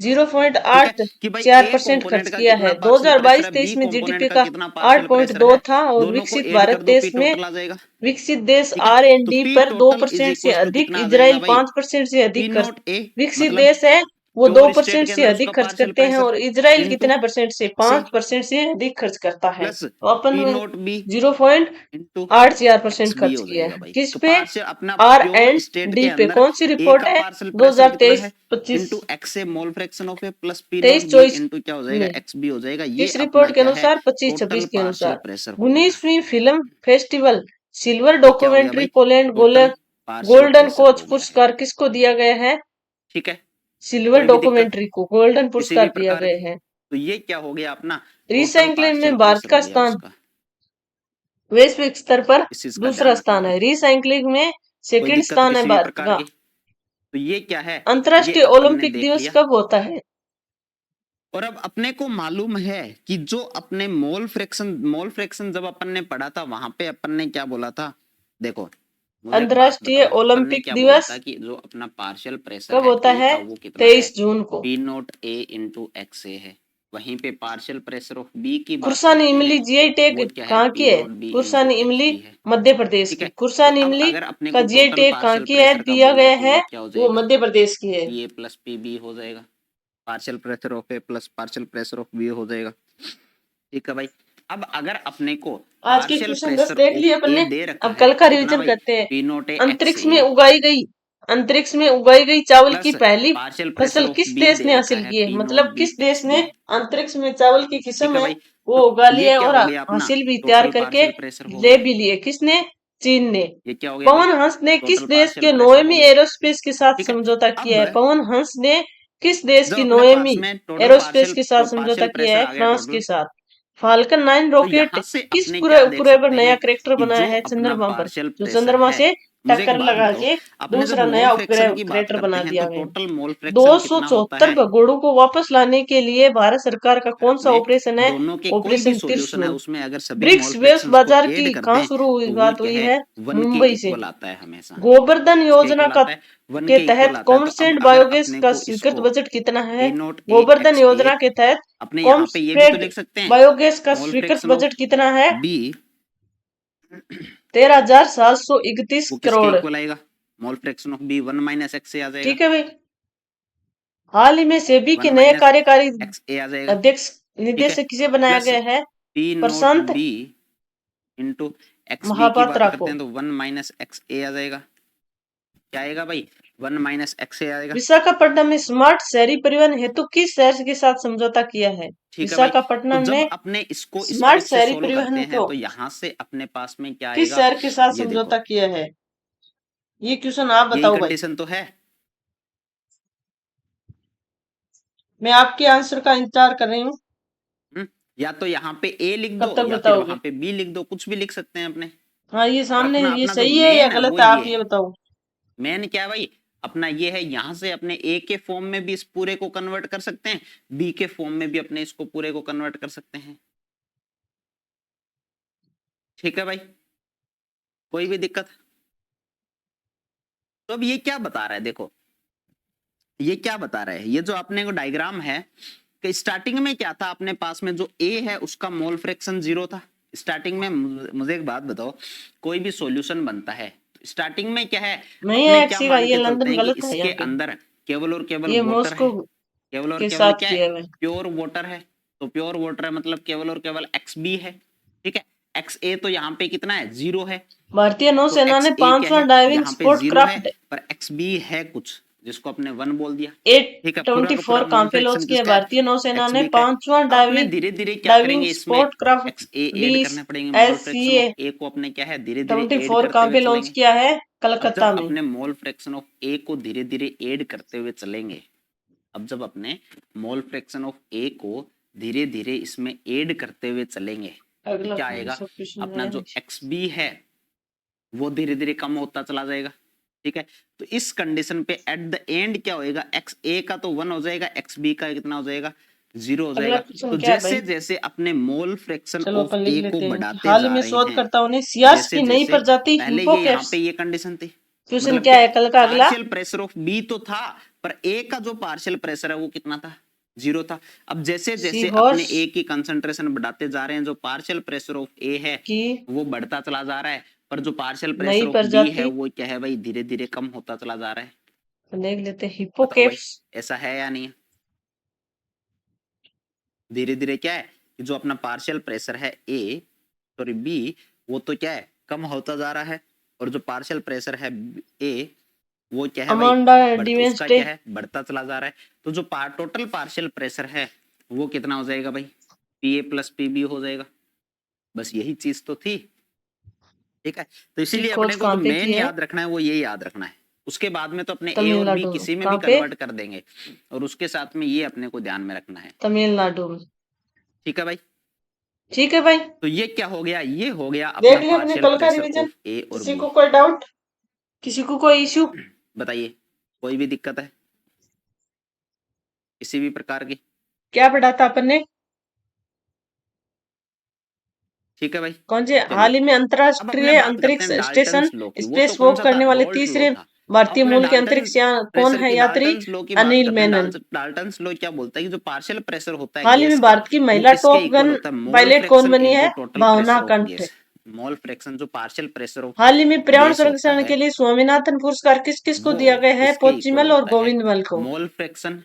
Speaker 1: ठीक है
Speaker 2: 0.8
Speaker 1: कि भाई
Speaker 2: 4%
Speaker 1: कंपोनेंट
Speaker 2: खर्च
Speaker 1: का
Speaker 2: किया
Speaker 1: कितना
Speaker 2: है।
Speaker 1: पार्शियल प्रेशर है,
Speaker 2: 2022-23
Speaker 1: बी
Speaker 2: में
Speaker 1: कंपोनेंट
Speaker 2: जीडीपी
Speaker 1: का
Speaker 2: का
Speaker 1: कितना पार्शियल प्रेशर
Speaker 2: 8.2
Speaker 1: है,
Speaker 2: था और
Speaker 1: दोनों को
Speaker 2: विकसित
Speaker 1: ऐड कर
Speaker 2: भारत
Speaker 1: दो, पी
Speaker 2: देश में
Speaker 1: टोटल आ जाएगा।
Speaker 2: विकसित देश
Speaker 1: ठीक है तो
Speaker 2: R&D
Speaker 1: पी
Speaker 2: पर
Speaker 1: टोटल इज
Speaker 2: 2% से
Speaker 1: इक्वल टू
Speaker 2: अधिक,
Speaker 1: कितना आ जाएगा
Speaker 2: इजराइल
Speaker 1: भाई,
Speaker 2: 5% से
Speaker 1: पी
Speaker 2: अधिक खर्च,
Speaker 1: नॉट ए
Speaker 2: विकसित
Speaker 1: मतलब
Speaker 2: देश है वो
Speaker 1: प्योर स्टेट
Speaker 2: 2%
Speaker 1: के
Speaker 2: से
Speaker 1: अंदर उसका
Speaker 2: अधिक खर्च
Speaker 1: पार्शियल
Speaker 2: करते हैं
Speaker 1: प्रेशर
Speaker 2: और इजराइल
Speaker 1: इनटू
Speaker 2: कितना परसेंट से
Speaker 1: सी
Speaker 2: 5% से अधिक खर्च करता है।
Speaker 1: प्लस
Speaker 2: तो अपन
Speaker 1: पी
Speaker 2: में
Speaker 1: naught B into
Speaker 2: 0.84%
Speaker 1: X B
Speaker 2: खर्च
Speaker 1: हो
Speaker 2: किया
Speaker 1: जाएगा
Speaker 2: है।
Speaker 1: भाई।
Speaker 2: किस
Speaker 1: तो
Speaker 2: पे?
Speaker 1: पार्शियल अपना
Speaker 2: आर
Speaker 1: प्योर
Speaker 2: एंड
Speaker 1: स्टेट के
Speaker 2: डी पे।
Speaker 1: अंदर
Speaker 2: कौन सी
Speaker 1: ए
Speaker 2: रिपोर्ट
Speaker 1: का
Speaker 2: है?
Speaker 1: पार्शियल प्रेशर कितना है
Speaker 2: 2023-25
Speaker 1: into X A mole fraction of A plus P naught
Speaker 2: 23
Speaker 1: B
Speaker 2: 24
Speaker 1: into क्या हो जाएगा
Speaker 2: में
Speaker 1: एक्स बी हो जाएगा। ये
Speaker 2: इस
Speaker 1: अपना
Speaker 2: रिपोर्ट के
Speaker 1: क्या है
Speaker 2: अनुसार
Speaker 1: टोटल
Speaker 2: 25-26 के
Speaker 1: पार्शियल
Speaker 2: अनुसार
Speaker 1: प्रेशर हो गया।
Speaker 2: 19वीं फिल्म फेस्टिवल सिल्वर
Speaker 1: ये क्या हो गया
Speaker 2: डॉक्यूमेंट्री
Speaker 1: भाई
Speaker 2: Poland
Speaker 1: total partial
Speaker 2: golden
Speaker 1: pressure
Speaker 2: coach
Speaker 1: हो गया है।
Speaker 2: पुरस्कार किसको दिया गया है?
Speaker 1: ठीक है
Speaker 2: सिल्वर
Speaker 1: कोई भी दिक्कत
Speaker 2: डॉक्यूमेंट्री को गोल्डन
Speaker 1: किसी भी
Speaker 2: पुरस्कार दिया
Speaker 1: प्रकार
Speaker 2: गया
Speaker 1: की,
Speaker 2: है।
Speaker 1: तो ये क्या हो गया अपना टोटल
Speaker 2: रिसाइक्लिंग
Speaker 1: पार्शियल
Speaker 2: में भारत
Speaker 1: प्रेशर
Speaker 2: का
Speaker 1: हो गया
Speaker 2: स्थान
Speaker 1: उसका,
Speaker 2: वैश्विक स्तर पर
Speaker 1: इस चीज का
Speaker 2: दूसरा
Speaker 1: ध्यान
Speaker 2: स्थान
Speaker 1: रखना।
Speaker 2: है। रिसाइक्लिंग में
Speaker 1: कोई
Speaker 2: सेकंड
Speaker 1: दिक्कत
Speaker 2: स्थान है
Speaker 1: किसी भी
Speaker 2: भारत
Speaker 1: प्रकार
Speaker 2: का।
Speaker 1: की, तो ये क्या है ये
Speaker 2: अंतर्राष्ट्रीय
Speaker 1: अपन ने
Speaker 2: ओलंपिक
Speaker 1: देख
Speaker 2: दिवस
Speaker 1: लिया।
Speaker 2: कब होता है?
Speaker 1: और अब अपने को मालूम है कि जो अपने मोल फ्रैक्शन जब अपन ने पढ़ा था वहां पे अपन ने क्या बोला था, देखो मुझे एक बात
Speaker 2: अंतर्राष्ट्रीय
Speaker 1: बताओ अपन ने
Speaker 2: ओलंपिक
Speaker 1: क्या बोला
Speaker 2: दिवस
Speaker 1: था कि जो अपना पार्शियल प्रेशर
Speaker 2: कब
Speaker 1: है
Speaker 2: होता
Speaker 1: ए
Speaker 2: है?
Speaker 1: का वो कितना है
Speaker 2: 23 जून को।
Speaker 1: पी नोट ए इंटू एक्स ए है, वहीं पे पार्शियल प्रेशर ऑफ बी की बात
Speaker 2: कुर्सानी
Speaker 1: करते
Speaker 2: इमली
Speaker 1: हैं
Speaker 2: जीआई टैग
Speaker 1: वो क्या है
Speaker 2: कहाँ की
Speaker 1: पी
Speaker 2: है?
Speaker 1: नोट बी इंटू
Speaker 2: कुर्सानी
Speaker 1: एक्स
Speaker 2: इमली
Speaker 1: बी है।
Speaker 2: मध्य प्रदेश
Speaker 1: ठीक
Speaker 2: की।
Speaker 1: है तो
Speaker 2: कुर्सानी
Speaker 1: अब
Speaker 2: इमली
Speaker 1: अगर अपने
Speaker 2: का
Speaker 1: को
Speaker 2: जीआई
Speaker 1: टोटल
Speaker 2: टैग कहाँ
Speaker 1: पार्शियल
Speaker 2: की है?
Speaker 1: प्रेशर का
Speaker 2: दिया
Speaker 1: बोला है
Speaker 2: गया
Speaker 1: तो
Speaker 2: है
Speaker 1: ये क्या हो
Speaker 2: वो
Speaker 1: जाएगा
Speaker 2: मध्य प्रदेश की है।
Speaker 1: P A plus P B हो जाएगा, partial pressure of A plus partial pressure of B हो जाएगा। ठीक है भाई अब अगर अपने को
Speaker 2: आज के
Speaker 1: पार्शियल
Speaker 2: क्वेश्चन 10
Speaker 1: प्रेशर
Speaker 2: देख
Speaker 1: ऑफ
Speaker 2: लिए
Speaker 1: ए
Speaker 2: अपने।
Speaker 1: दे रखा
Speaker 2: अब
Speaker 1: है
Speaker 2: कल का
Speaker 1: कितना
Speaker 2: रिवीजन
Speaker 1: भाई
Speaker 2: करते हैं।
Speaker 1: पी नोट ए एक्स
Speaker 2: अंतरिक्ष
Speaker 1: ए
Speaker 2: में उगाई गई अंतरिक्ष में उगाई गई चावल की
Speaker 1: प्लस
Speaker 2: पहली
Speaker 1: पार्शियल प्रेशर
Speaker 2: फसल
Speaker 1: ऑफ
Speaker 2: किस
Speaker 1: बी
Speaker 2: देश
Speaker 1: दे
Speaker 2: ने
Speaker 1: रखा
Speaker 2: हासिल
Speaker 1: है
Speaker 2: की है?
Speaker 1: पी नोट
Speaker 2: मतलब
Speaker 1: बी
Speaker 2: किस
Speaker 1: एक्स
Speaker 2: देश ने
Speaker 1: बी।
Speaker 2: अंतरिक्ष में चावल की
Speaker 1: ठीक
Speaker 2: किस्म
Speaker 1: है
Speaker 2: है
Speaker 1: भाई
Speaker 2: वो
Speaker 1: तो
Speaker 2: उगा
Speaker 1: ये
Speaker 2: लिया है
Speaker 1: क्या
Speaker 2: और
Speaker 1: हो गया अपना
Speaker 2: हासिल भी तैयार
Speaker 1: टोटल
Speaker 2: करके
Speaker 1: पार्शियल प्रेशर हो
Speaker 2: ले
Speaker 1: गया,
Speaker 2: भी लिए। किसने? चीन ने।
Speaker 1: ये क्या हो गया भाई
Speaker 2: पवन हंस ने किस
Speaker 1: टोटल
Speaker 2: देश
Speaker 1: पार्शियल
Speaker 2: के
Speaker 1: प्रेशर हो
Speaker 2: नोएमी
Speaker 1: गया।
Speaker 2: एरोस्पेस के साथ
Speaker 1: ठीक है
Speaker 2: समझौता किया
Speaker 1: अब
Speaker 2: है? पवन हंस ने किस देश
Speaker 1: जब
Speaker 2: की
Speaker 1: अपने पास
Speaker 2: नोएमी
Speaker 1: में टोटल
Speaker 2: एरोस्पेस
Speaker 1: पार्शियल
Speaker 2: के साथ
Speaker 1: पार्शियल
Speaker 2: समझौता किया
Speaker 1: प्रेशर
Speaker 2: है?
Speaker 1: आ गया
Speaker 2: फ्रांस के
Speaker 1: टोटल,
Speaker 2: साथ। फाल्कन 9
Speaker 1: तो
Speaker 2: रॉकेट
Speaker 1: यहां से
Speaker 2: किस
Speaker 1: अपने
Speaker 2: पूरे
Speaker 1: क्या देख
Speaker 2: उपग्रह पर
Speaker 1: सकते
Speaker 2: नया
Speaker 1: हैं
Speaker 2: करेक्टर
Speaker 1: कि
Speaker 2: बना
Speaker 1: जो
Speaker 2: है
Speaker 1: अपना
Speaker 2: चंद्रमा पर?
Speaker 1: पार्शियल
Speaker 2: जो
Speaker 1: प्रेशर
Speaker 2: चंद्रमा
Speaker 1: है,
Speaker 2: से
Speaker 1: मुझे
Speaker 2: टक्कर
Speaker 1: एक बात
Speaker 2: लगा
Speaker 1: बताओ
Speaker 2: के
Speaker 1: अपने जब
Speaker 2: दूसरा
Speaker 1: मोल
Speaker 2: नया
Speaker 1: फ्रैक्शन
Speaker 2: उपग्रह
Speaker 1: की बात
Speaker 2: क्रेटर
Speaker 1: करते
Speaker 2: बना
Speaker 1: हैं
Speaker 2: दिया
Speaker 1: तो
Speaker 2: गया।
Speaker 1: टोटल मोल फ्रैक्शन कितना होता
Speaker 2: 274
Speaker 1: है,
Speaker 2: भगोड़ों को वापस लाने के लिए भारत सरकार का
Speaker 1: अगर
Speaker 2: कौन सा
Speaker 1: अपने
Speaker 2: ऑपरेशन है?
Speaker 1: दोनों के कोई भी
Speaker 2: ऑपरेशन
Speaker 1: सॉल्यूशन है
Speaker 2: त्रिशूल।
Speaker 1: उसमें अगर सभी मोल
Speaker 2: ब्रिक्स वेल्स
Speaker 1: फ्रैक्शंस को
Speaker 2: बाजार
Speaker 1: ऐड
Speaker 2: की
Speaker 1: कर
Speaker 2: कहाँ
Speaker 1: दें
Speaker 2: शुरू हुई
Speaker 1: तो वो
Speaker 2: बात
Speaker 1: क्या
Speaker 2: हुई
Speaker 1: है
Speaker 2: है?
Speaker 1: 1 के
Speaker 2: मुंबई से।
Speaker 1: इक्वल आता है हमेशा,
Speaker 2: गोवर्धन
Speaker 1: किसके
Speaker 2: योजना
Speaker 1: इक्वल
Speaker 2: का
Speaker 1: आता है 1
Speaker 2: के
Speaker 1: के
Speaker 2: तहत
Speaker 1: इक्वल आता है। तो अब
Speaker 2: कॉमसेंट
Speaker 1: अगर
Speaker 2: बायोगैस
Speaker 1: अपने
Speaker 2: का
Speaker 1: को
Speaker 2: स्वीकृत
Speaker 1: इसको
Speaker 2: बजट कितना है?
Speaker 1: पी नोट ए
Speaker 2: गोवर्धन
Speaker 1: एक्स ए
Speaker 2: योजना के तहत
Speaker 1: अपने यहाँ पे ये भी तो
Speaker 2: कॉमसेट
Speaker 1: लिख सकते हैं
Speaker 2: बायोगैस का
Speaker 1: मोल
Speaker 2: स्वीकृत
Speaker 1: फ्रैक्शन ऑफ
Speaker 2: बजट कितना है?
Speaker 1: बी
Speaker 2: 13,731
Speaker 1: वो किसके
Speaker 2: करोड़।
Speaker 1: इक्वल आएगा mole fraction of B 1 minus X A आ जाएगा,
Speaker 2: ठीक है भाई। हाल ही में सेबी के
Speaker 1: 1
Speaker 2: नए
Speaker 1: माइनस
Speaker 2: कार्यकारी
Speaker 1: एक्स ए आ जाएगा।
Speaker 2: अध्यक्ष
Speaker 1: ठीक है
Speaker 2: निदेशक किसे बनाया
Speaker 1: प्लस
Speaker 2: गया है?
Speaker 1: पी नोट
Speaker 2: प्रशांत
Speaker 1: बी इंटू एक्स बी की बात
Speaker 2: महापात्रा
Speaker 1: करते
Speaker 2: को।
Speaker 1: हैं तो 1 माइनस एक्स ए आ जाएगा, क्या आएगा भाई 1 माइनस एक्स ए आएगा।
Speaker 2: विशाखापट्टनम में स्मार्ट शहरी परिवहन हेतु किस शहर के साथ समझौता किया है?
Speaker 1: ठीक है भाई तो
Speaker 2: विशाखापट्टनम
Speaker 1: जब
Speaker 2: में
Speaker 1: अपने इसको इस
Speaker 2: स्मार्ट
Speaker 1: टाइप से
Speaker 2: शहरी
Speaker 1: सोल्व करते
Speaker 2: परिवहन
Speaker 1: हैं
Speaker 2: को
Speaker 1: तो यहाँ से अपने पास में क्या
Speaker 2: किस
Speaker 1: आएगा
Speaker 2: शहर के साथ
Speaker 1: ये देखो
Speaker 2: समझौता किया है? ये क्वेश्चन आप
Speaker 1: यही
Speaker 2: बताओ भाई।
Speaker 1: कंडीशन तो है,
Speaker 2: मैं आपके आंसर का इंतजार कर रही हूँ।
Speaker 1: या तो यहाँ पे ए लिख
Speaker 2: कब
Speaker 1: दो
Speaker 2: तक
Speaker 1: या फिर
Speaker 2: बताओगे?
Speaker 1: वहां पे बी लिख दो, कुछ भी लिख सकते हैं अपने।
Speaker 2: हाँ ये
Speaker 1: और
Speaker 2: सामने
Speaker 1: अपना
Speaker 2: ये
Speaker 1: अपना जो
Speaker 2: सही है या
Speaker 1: मेन है
Speaker 2: गलत
Speaker 1: वो
Speaker 2: है
Speaker 1: ये
Speaker 2: आप ये
Speaker 1: है,
Speaker 2: बताओ।
Speaker 1: मेन क्या है भाई अपना ये है यहाँ से अपने ए के फॉर्म में भी इस पूरे को कन्वर्ट कर सकते हैं, बी के फॉर्म में भी अपने इसको पूरे को कन्वर्ट कर सकते हैं। ठीक है भाई कोई भी दिक्कत? तो अब ये क्या बता रहा है देखो, ये क्या बता रहा है ये जो आपने को डायग्राम है कि स्टार्टिंग में क्या था अपने पास में जो ए है उसका मोल फ्रैक्शन 0 था स्टार्टिंग में। मुझे एक बात बताओ कोई भी सॉल्यूशन बनता है स्टार्टिंग में क्या है
Speaker 2: नहीं
Speaker 1: अपने
Speaker 2: है
Speaker 1: क्या
Speaker 2: एक्सी का,
Speaker 1: मान
Speaker 2: ये
Speaker 1: के चलते
Speaker 2: लंदन
Speaker 1: हैं कि
Speaker 2: गलत है।
Speaker 1: इसके
Speaker 2: यहाँ पे
Speaker 1: अंदर केवल और केवल
Speaker 2: ये
Speaker 1: वाटर
Speaker 2: मॉस्को
Speaker 1: है, केवल और
Speaker 2: के
Speaker 1: केवल
Speaker 2: साथ
Speaker 1: क्या
Speaker 2: किया
Speaker 1: है
Speaker 2: हुआ है।
Speaker 1: प्योर वाटर है, तो प्योर वाटर है मतलब केवल और केवल एक्स बी है। ठीक है एक्स ए तो यहाँ पे कितना है 0 है,
Speaker 2: भारतीय
Speaker 1: तो
Speaker 2: नौसेना
Speaker 1: एक्स
Speaker 2: ने
Speaker 1: ए क्या
Speaker 2: 5वां
Speaker 1: है
Speaker 2: डाइविंग
Speaker 1: यहाँ पे
Speaker 2: स्पोर्ट
Speaker 1: 0 है
Speaker 2: क्राफ्ट
Speaker 1: पर एक्स बी है कुछ जिसको अपने 1 बोल दिया। ठीक है पूरा का पूरा
Speaker 2: 824
Speaker 1: मोल
Speaker 2: कहाँ पे लॉन्च
Speaker 1: फ्रैक्शन
Speaker 2: किया?
Speaker 1: किसका है
Speaker 2: भारतीय नौसेना
Speaker 1: एक्स
Speaker 2: ने
Speaker 1: बी का है।
Speaker 2: 5वां
Speaker 1: अब अपने
Speaker 2: डाइविंग
Speaker 1: धीरे धीरे क्या
Speaker 2: डाइविंग
Speaker 1: करेंगे इसमें
Speaker 2: sport craft
Speaker 1: x A
Speaker 2: D
Speaker 1: add करने पड़ेंगे, मोल
Speaker 2: एस सी
Speaker 1: फ्रैक्शन ऑफ
Speaker 2: ए
Speaker 1: ए को अपने क्या है धीरे धीरे ऐड
Speaker 2: 24
Speaker 1: करते
Speaker 2: कहाँ
Speaker 1: हुए
Speaker 2: पे लॉन्च
Speaker 1: चलेंगे।
Speaker 2: किया है?
Speaker 1: अब जब
Speaker 2: कलकत्ता में।
Speaker 1: अपने मोल फ्रैक्शन ऑफ ए को धीरे धीरे ऐड करते हुए चलेंगे, अब जब अपने मोल फ्रैक्शन ऑफ ए को धीरे धीरे इसमें ऐड करते हुए चलेंगे तो
Speaker 2: अगला
Speaker 1: क्या
Speaker 2: कौन
Speaker 1: आएगा
Speaker 2: सा क्वेश्चन
Speaker 1: अपना
Speaker 2: है?
Speaker 1: जो एक्स बी है वो धीरे धीरे कम होता चला जाएगा। ठीक है तो इस कंडीशन पे एट द एंड क्या होएगा एक्स ए का तो 1 हो जाएगा, एक्स बी का कितना हो जाएगा 0 हो
Speaker 2: अगला
Speaker 1: जाएगा।
Speaker 2: क्वेश्चन
Speaker 1: तो
Speaker 2: क्या है
Speaker 1: जैसे
Speaker 2: भाई?
Speaker 1: जैसे अपने मोल फ्रैक्शन
Speaker 2: चलो
Speaker 1: ऑफ
Speaker 2: अपन लिख
Speaker 1: ए को
Speaker 2: लेते हैं कि
Speaker 1: बढ़ाते
Speaker 2: हाल ही
Speaker 1: जा
Speaker 2: में
Speaker 1: रहे हैं
Speaker 2: शोधकर्ताओं ने सियास
Speaker 1: जैसे
Speaker 2: की नई
Speaker 1: जैसे
Speaker 2: प्रजाति
Speaker 1: पहले ये यहाँ
Speaker 2: हिप्पोकैप्स।
Speaker 1: पे ये कंडीशन थी
Speaker 2: क्वेश्चन
Speaker 1: मतलब
Speaker 2: क्या
Speaker 1: क्या
Speaker 2: है कल का अगला?
Speaker 1: पार्शियल प्रेशर ऑफ बी तो था पर ए का जो पार्शियल प्रेशर है वो कितना था, 0 था। अब जैसे जैसे
Speaker 2: सी
Speaker 1: अपने
Speaker 2: हॉर्स
Speaker 1: ए की कंसंट्रेशन बढ़ाते जा रहे हैं, जो पार्शियल प्रेशर ऑफ ए है
Speaker 2: की
Speaker 1: वो बढ़ता चला जा रहा है, पर जो पार्शियल
Speaker 2: नई
Speaker 1: प्रेशर ऑफ बी है
Speaker 2: प्रजाति
Speaker 1: वो क्या है भाई, धीरे धीरे कम होता चला जा रहा है।
Speaker 2: देख लेते हैं
Speaker 1: बताओ भाई
Speaker 2: हिप्पोकेम्पस।
Speaker 1: ऐसा है या नहीं है? धीरे धीरे क्या है कि जो अपना पार्शियल प्रेशर है ए सॉरी बी, वो तो क्या है कम होता जा रहा है, और जो पार्शियल प्रेशर है ए वो क्या है भाई
Speaker 2: अमांडा
Speaker 1: उसका
Speaker 2: डिवेंस्टे
Speaker 1: क्या है बढ़ता चला जा रहा है। तो जो टोटल पार्शियल प्रेशर है वो कितना हो जाएगा भाई, P A plus P B हो जाएगा। बस यही चीज तो थी, ठीक है। तो इसीलिए
Speaker 2: की खोज
Speaker 1: अपने को
Speaker 2: कहाँ
Speaker 1: जो
Speaker 2: पे
Speaker 1: मेन
Speaker 2: की है?
Speaker 1: याद रखना है वो ये याद रखना है। उसके बाद में तो अपने ए और बी
Speaker 2: तमिलनाडु में।
Speaker 1: किसी में भी
Speaker 2: कहाँ पे?
Speaker 1: कन्वर्ट कर देंगे, और उसके साथ में ये अपने को ध्यान में रखना है,
Speaker 2: तमिलनाडु में।
Speaker 1: ठीक है भाई।
Speaker 2: ठीक है भाई,
Speaker 1: तो ये क्या हो गया, ये हो गया
Speaker 2: देख
Speaker 1: अपना
Speaker 2: लिया अपने
Speaker 1: पार्शियल
Speaker 2: कल का
Speaker 1: प्रेशर
Speaker 2: रिवीजन।
Speaker 1: ऑफ ए और
Speaker 2: किसी
Speaker 1: बी।
Speaker 2: को कोई डाउट, किसी को कोई इश्यू?
Speaker 1: बताइए कोई भी दिक्कत है किसी भी प्रकार की?
Speaker 2: क्या पढ़ा था अपन ने?
Speaker 1: ठीक है भाई।
Speaker 2: कौन से
Speaker 1: चलिए
Speaker 2: हाल ही में
Speaker 1: अब अपने
Speaker 2: अंतरराष्ट्रीय
Speaker 1: बात करते
Speaker 2: अंतरिक्ष
Speaker 1: हैं
Speaker 2: स्टेशन
Speaker 1: डाल्टन्स लॉ की। वो तो
Speaker 2: स्पेस
Speaker 1: कौन
Speaker 2: वॉक
Speaker 1: सा था,
Speaker 2: करने वाले
Speaker 1: वोल्ट लॉ
Speaker 2: तीसरे
Speaker 1: था।
Speaker 2: भारतीय
Speaker 1: अपने
Speaker 2: मूल के
Speaker 1: डाल्टन
Speaker 2: अंतरिक्ष यान कौन
Speaker 1: प्रेशर
Speaker 2: है
Speaker 1: की
Speaker 2: यात्री?
Speaker 1: डाल्टन्स लॉ की बात
Speaker 2: अनिल
Speaker 1: करते हैं।
Speaker 2: मेनन।
Speaker 1: डाल्टन्स लॉ क्या बोलता है कि जो पार्शियल प्रेशर होता है
Speaker 2: हाल ही
Speaker 1: गैस
Speaker 2: में
Speaker 1: का
Speaker 2: भारत की
Speaker 1: वो
Speaker 2: महिला
Speaker 1: किसके
Speaker 2: टॉप
Speaker 1: इक्वल
Speaker 2: गन
Speaker 1: होता है, मोल
Speaker 2: पायलट कौन
Speaker 1: फ्रैक्शन
Speaker 2: बनी
Speaker 1: इनटू
Speaker 2: है?
Speaker 1: टोटल
Speaker 2: भावना
Speaker 1: प्रेशर ऑफ
Speaker 2: कंठ।
Speaker 1: गैस। मोल फ्रैक्शन जो पार्शियल प्रेशर ऑफ
Speaker 2: हाल ही में पर्यावरण
Speaker 1: गैस होता
Speaker 2: संरक्षण
Speaker 1: है
Speaker 2: के लिए स्वामीनाथन पुरस्कार किस किस को
Speaker 1: वो
Speaker 2: दिया गया है?
Speaker 1: किसके इक्वल
Speaker 2: पोचिमल और
Speaker 1: होता है,
Speaker 2: गोविंदमल को।
Speaker 1: मोल फ्रैक्शन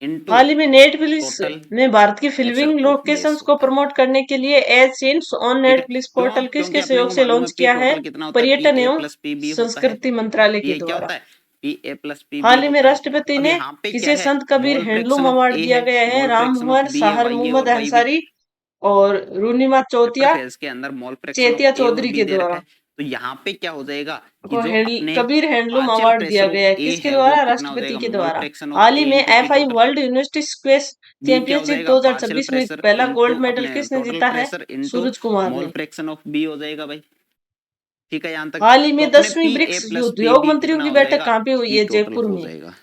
Speaker 1: इनटू
Speaker 2: हाल ही में नेटफ्लिक्स
Speaker 1: टोटल
Speaker 2: ने भारत की
Speaker 1: pressure
Speaker 2: filming
Speaker 1: of gas
Speaker 2: locations को
Speaker 1: होता है,
Speaker 2: प्रमोट करने के लिए एज सीन्स ऑन
Speaker 1: ठीक है।
Speaker 2: नेटफ्लिक्स
Speaker 1: क्यों?
Speaker 2: पोर्टल
Speaker 1: क्योंकि
Speaker 2: किसके
Speaker 1: अपने
Speaker 2: सहयोग
Speaker 1: को
Speaker 2: से
Speaker 1: मालूम है
Speaker 2: लॉन्च
Speaker 1: पी
Speaker 2: किया है?
Speaker 1: टोटल कितना होता है, पी
Speaker 2: पर्यटन
Speaker 1: ए
Speaker 2: एवं
Speaker 1: प्लस पी बी होता है।
Speaker 2: संस्कृति मंत्रालय के
Speaker 1: ये क्या
Speaker 2: द्वारा।
Speaker 1: होता है, P A plus P B
Speaker 2: हाल ही में
Speaker 1: होता है।
Speaker 2: राष्ट्रपति
Speaker 1: अब
Speaker 2: ने
Speaker 1: यहाँ पे क्या
Speaker 2: किसे
Speaker 1: है,
Speaker 2: Sant Kabir
Speaker 1: mole
Speaker 2: handloom
Speaker 1: fraction of
Speaker 2: award
Speaker 1: A
Speaker 2: दिया
Speaker 1: है,
Speaker 2: गया है?
Speaker 1: Mole
Speaker 2: Ram
Speaker 1: fraction of
Speaker 2: Mohan
Speaker 1: B है,
Speaker 2: साहर
Speaker 1: वाई है
Speaker 2: मोहम्मद
Speaker 1: और वाई भी।
Speaker 2: अंसारी और रूनिमा
Speaker 1: चैप्टर
Speaker 2: चौथिया
Speaker 1: फेज के अंदर मोल फ्रैक्शन
Speaker 2: चेतिया
Speaker 1: ऑफ ए और
Speaker 2: चौधरी
Speaker 1: बी
Speaker 2: के
Speaker 1: दे रखा
Speaker 2: द्वारा
Speaker 1: है। तो यहाँ पे क्या हो जाएगा कि
Speaker 2: को
Speaker 1: जो अपने
Speaker 2: कबीर हैंडलूम
Speaker 1: पार्शियल
Speaker 2: अवार्ड दिया
Speaker 1: प्रेशर ऑफ
Speaker 2: गया है?
Speaker 1: ए
Speaker 2: किसके
Speaker 1: है वो
Speaker 2: द्वारा?
Speaker 1: कितना हो
Speaker 2: राष्ट्रपति
Speaker 1: जाएगा,
Speaker 2: के
Speaker 1: मोल
Speaker 2: द्वारा।
Speaker 1: फ्रैक्शन ऑफ
Speaker 2: हाल ही
Speaker 1: ए
Speaker 2: में
Speaker 1: into P
Speaker 2: FI
Speaker 1: total.
Speaker 2: World university squash
Speaker 1: B क्या हो
Speaker 2: चैंपियनशिप
Speaker 1: जाएगा, पार्शियल
Speaker 2: 2026 में
Speaker 1: प्रेशर
Speaker 2: पहला
Speaker 1: इनटू
Speaker 2: गोल्ड मेडल
Speaker 1: अपने
Speaker 2: किसने
Speaker 1: टोटल
Speaker 2: जीता है?
Speaker 1: प्रेशर इनटू
Speaker 2: सूरज कुमार
Speaker 1: मोल
Speaker 2: ने।
Speaker 1: फ्रैक्शन ऑफ बी हो जाएगा भाई, ठीक है यहाँ तक।
Speaker 2: हाल ही
Speaker 1: तो
Speaker 2: में
Speaker 1: अपने
Speaker 2: 10वीं
Speaker 1: P A
Speaker 2: BRICS
Speaker 1: plus P
Speaker 2: उद्योग
Speaker 1: बी
Speaker 2: मंत्रियों
Speaker 1: कितना
Speaker 2: की
Speaker 1: हो
Speaker 2: बैठक
Speaker 1: जाएगा,
Speaker 2: कहाँ पे हुई
Speaker 1: पी
Speaker 2: है?
Speaker 1: टोटल
Speaker 2: जयपुर
Speaker 1: हो
Speaker 2: में।
Speaker 1: जाएगा,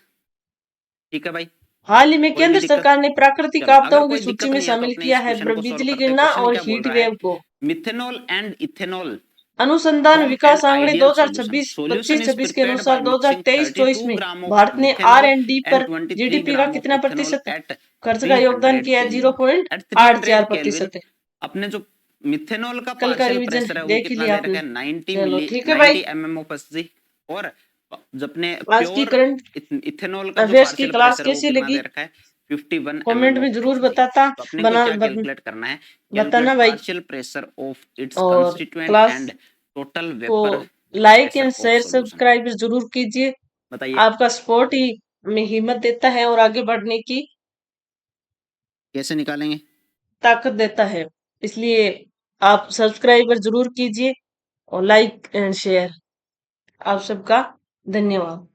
Speaker 1: ठीक है भाई।
Speaker 2: हाल ही में
Speaker 1: कोई भी
Speaker 2: केंद्र
Speaker 1: दिक्कत?
Speaker 2: सरकार ने प्राकृतिक
Speaker 1: चलो अगर
Speaker 2: आपदाओं की
Speaker 1: कोई
Speaker 2: सूची
Speaker 1: दिक्कत
Speaker 2: में
Speaker 1: नहीं है तो
Speaker 2: शामिल
Speaker 1: अपने
Speaker 2: किया
Speaker 1: इस
Speaker 2: है
Speaker 1: क्वेश्चन को सॉल्व
Speaker 2: बिजली
Speaker 1: करते हैं।
Speaker 2: गिरना
Speaker 1: क्वेश्चन
Speaker 2: और
Speaker 1: क्या बोल
Speaker 2: हीट
Speaker 1: रहा है,
Speaker 2: वेव को।
Speaker 1: मिथेनॉल एंड इथेनॉल
Speaker 2: अनुसंधान
Speaker 1: फॉर्म
Speaker 2: विकास
Speaker 1: एन
Speaker 2: आंकड़े
Speaker 1: आइडियल सॉल्यूशन।
Speaker 2: 2026
Speaker 1: सॉल्यूशन इज
Speaker 2: 25-26 के
Speaker 1: प्रिपेयर्ड
Speaker 2: अनुसार
Speaker 1: बाय मिक्सिंग
Speaker 2: 2023-24
Speaker 1: 32
Speaker 2: में
Speaker 1: ग्राम ऑफ
Speaker 2: भारत ने
Speaker 1: मिथेनॉल
Speaker 2: R&D
Speaker 1: एंड
Speaker 2: पर
Speaker 1: 23
Speaker 2: जीडीपी का
Speaker 1: ग्राम ऑफ
Speaker 2: कितना
Speaker 1: इथेनॉल
Speaker 2: प्रतिशत
Speaker 1: एट
Speaker 2: खर्च का योगदान
Speaker 1: 300
Speaker 2: किया है?
Speaker 1: केल्विन। At 300 kelvin
Speaker 2: 0.84%।
Speaker 1: अपने जो मिथेनॉल का
Speaker 2: कल का
Speaker 1: पार्शियल
Speaker 2: रिवीजन
Speaker 1: प्रेशर है वो
Speaker 2: देख ही
Speaker 1: कितना
Speaker 2: लिया
Speaker 1: दे रखा
Speaker 2: आपने।
Speaker 1: है, 90
Speaker 2: चलो
Speaker 1: मिली
Speaker 2: ठीक है भाई,
Speaker 1: 90 mm ऑफ एसजी। और जब अपने
Speaker 2: आज की
Speaker 1: प्योर
Speaker 2: करंट
Speaker 1: इथेनॉल का जो
Speaker 2: अफेयर्स की
Speaker 1: पार्शियल
Speaker 2: क्लास
Speaker 1: प्रेशर है वो
Speaker 2: कैसी
Speaker 1: कितना
Speaker 2: लगी
Speaker 1: दे रखा है, 51
Speaker 2: कमेंट
Speaker 1: mm
Speaker 2: में
Speaker 1: ऑफ
Speaker 2: जरूर
Speaker 1: एचजी।
Speaker 2: बताता
Speaker 1: तो अपने को क्या कैलकुलेट करना है,
Speaker 2: बताना
Speaker 1: कैलकुलेट
Speaker 2: भाई।
Speaker 1: पार्शियल प्रेशर ऑफ इट्स
Speaker 2: और
Speaker 1: कंस्टिट्यूएंट
Speaker 2: क्लास
Speaker 1: एंड टोटल
Speaker 2: को
Speaker 1: vapour
Speaker 2: like
Speaker 1: pressure
Speaker 2: end
Speaker 1: of
Speaker 2: share
Speaker 1: solution.
Speaker 2: Subscribe जरूर कीजिए।
Speaker 1: बताइए
Speaker 2: आपका सपोर्ट ही में हिम्मत देता है और आगे बढ़ने की
Speaker 1: कैसे निकालेंगे?
Speaker 2: ताकत देता है। इसलिए आप सब्सक्राइबर जरूर कीजिए और लाइक एंड शेयर। आप सबका धन्यवाद।